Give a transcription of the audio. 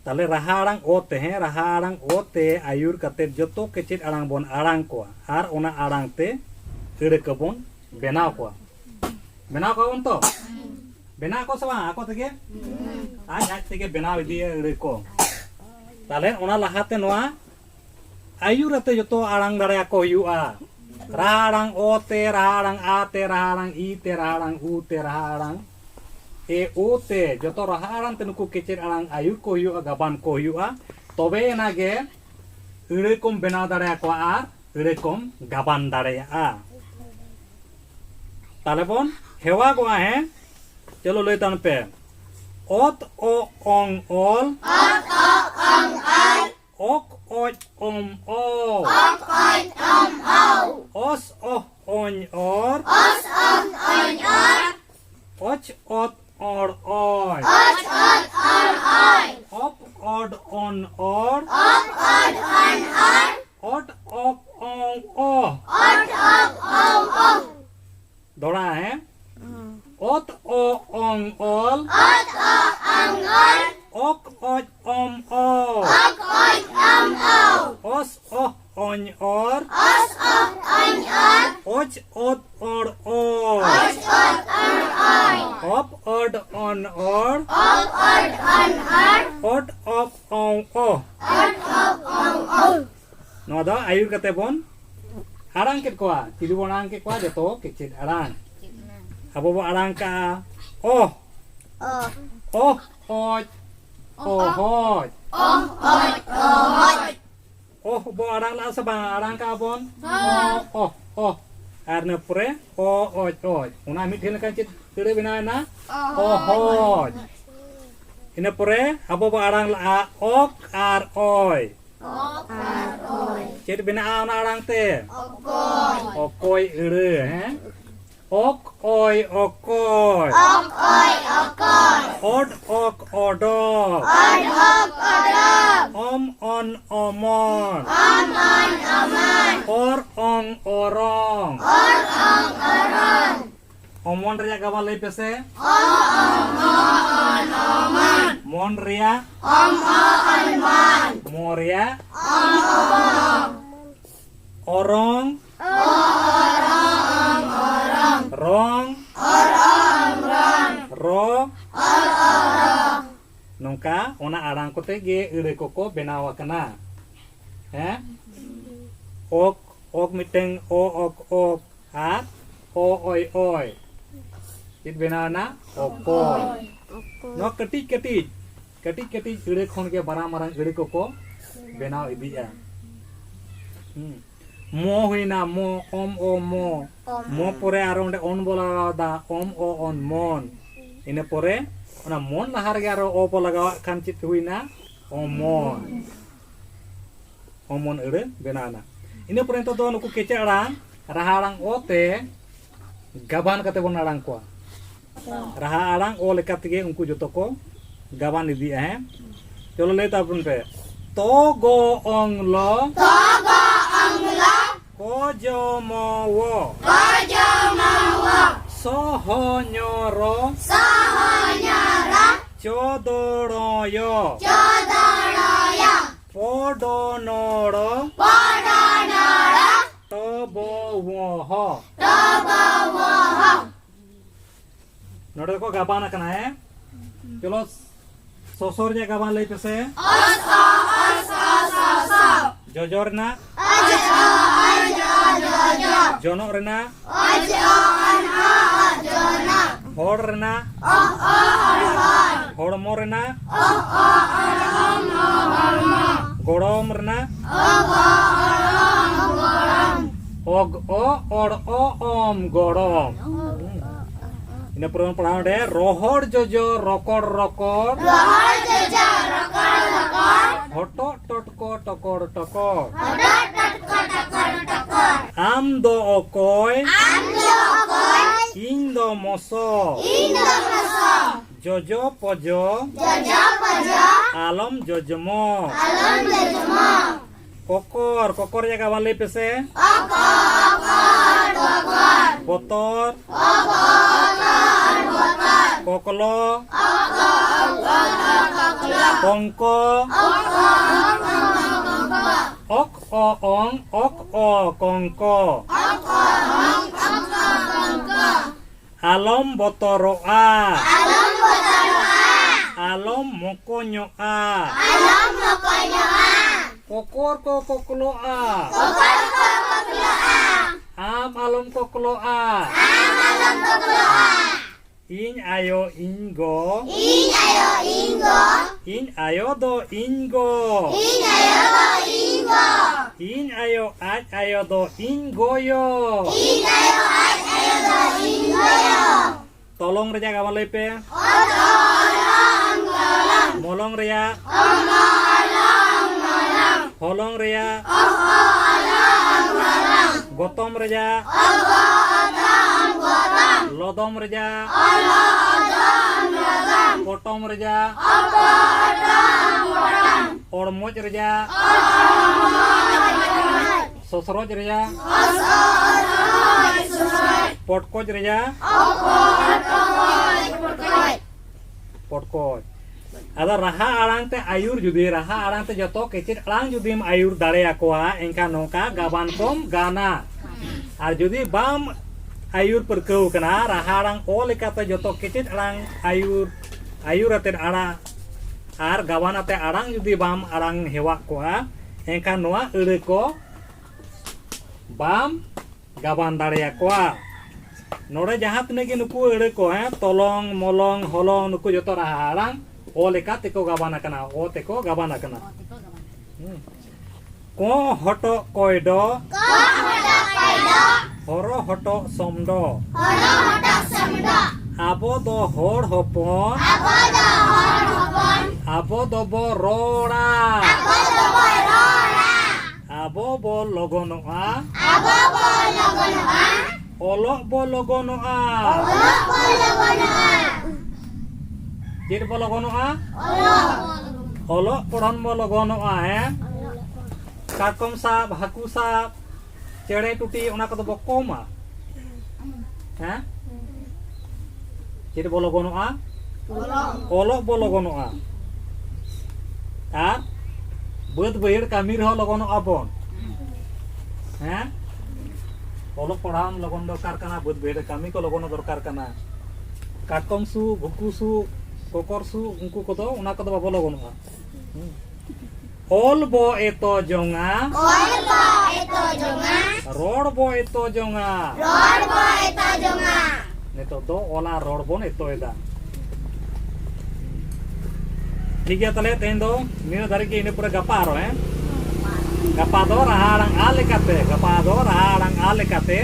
ताले रहा आड़ांग ओते हैं रहा आड़ांग ओते आयुर कते जतो केचित आड़ांग बोन आड़ांग को आर ओना आड़ांग ते इड़े कबोन बेनाव को बोन तो बेनाव को सवा आको तेगे आज तेगे बेनाव इदी इड़े को ताले ओना लहाते नोआ आयुर अते जतो आड़ांग दाड़े को हुआ रहा आड़ांग ओते रहा आड़ांग आते रहा आड़ांग ईते रहा आड़ांग ऊते रहा आड़ांग ए ओते जतो रहा आड़ांग ते नुकु केचित आड़ांग आयुर को हुआ गाबान को हुआ तबे एनागे इड़े कोम बेनाव दाड़े को आर इड़े कोम गाबान दाड़े ताले बोन हेवा गोआ है चलो लय तान पे ओत ओ ओंग ओल ok oj o os o on or och ot or oi op od on or ot op on o Doda है ओत ओ ओंग ओल ok oj o os o on or och ot or op od on or ot op on o no da ayur kate bon arang ket kwa tilu bon arang ket kwa jato kecit arang abo bo arang ka oh oh oj oh hoj oh bo arang la sabang arang ka bon oh arne pure oj una mitin kan cit tire bina na hoj ina pure abo bo arang la ok ar oi cit bina ana arang te okoi ire he ok oi okoi od ok odok om on omon or ong orong omon ria gaban lay pese mon ria moria orong rong ro nongka ona arang kote ge ire koko benawa kana ok miteng ok at oi it benawana okoi no ketik ire khon ge barang ire koko benaw idia mo huina mo om o mo pore aro onde on bola da om o on mon ine pore ona mon lahar ge aro o bola ga kan cit huina omon ere benana ine pore to do nuku kece arang raha arang ote gaban kate bon arang ko raha arang o lekat ge unku joto ko gaban idi cholo le tapun pe togo ong lo Kojomowo Sohonyoro Chodoroyo Podonoro Tobowoho नोड़े को गाबान कना है चलो सोसोर जे गाबान लई पेसे जोजोरना जोनो रना होड़ रना होड़मो रना गोड़ोम रना ओग ओ और ओ ओम गोड़ोम इन पुराण पढ़ाओ दे रोहड़ जोजो रकोड़ होटो टटको टकोड़ आम दो ओकोय इन दो मोसो जोजो पजो आलम जोजमो कोकोर जगह वाले पेसे बोतर कोकलो Kongko. Ok o ong, ok o kongko. Alom botoroa. Alom mokonyoa. Kokor ko kokloa. Am alom kokloa. In ayo ingo. In ayo do ingo. In ayo aj ayo do ingoyo. Tolong reja kawan lepe. Molong reja. Holong reja. Gotom reja. Lodom reja. Potom reja. Ormoj reja. Sosroj reja. Potkoj reja. Potkoj. Ada raha arang te ayur judi raha arang te joto kecil arang judim ayur dare akoa engka nongka gaban kom gana. Ar judi bam ayur perkau kena raha arang ole kata joto kecil arang ayur aten ara ar gawan ate arang judi bam arang hewa koa engka noa ko bam gaban dare akoa. Nore jahat negi nuku ko tolong molong holong nuku joto raha arang ole ka teko gabana kana o teko gabana kana. Ko hoto koido. Horo hoto somdo. Abo do hor hopon. Abo do bo rora. Abo bo logonoa. Olok bo logonoa. Jir bo logonoa. Olok poron bo logonoa Kakom sab, haku sab, cere tuti ona kado bo koma. Jir bo logonoa. Olok bo logonoa. Bud bahir kamir ho logonoa bon. Olok poran logon dorkar kana bud bahir kami ko logono dorkar kana. Kakom su, buku su, kokor su unku kodo una kodo babo logonoa. Ol bo eto jonga. Rod bo eto jonga. Neto do ola rod bon eto eda. ठीक है तले तेन दो Nino दारी के इने पूरा गपारो गपा दो रहा आले काते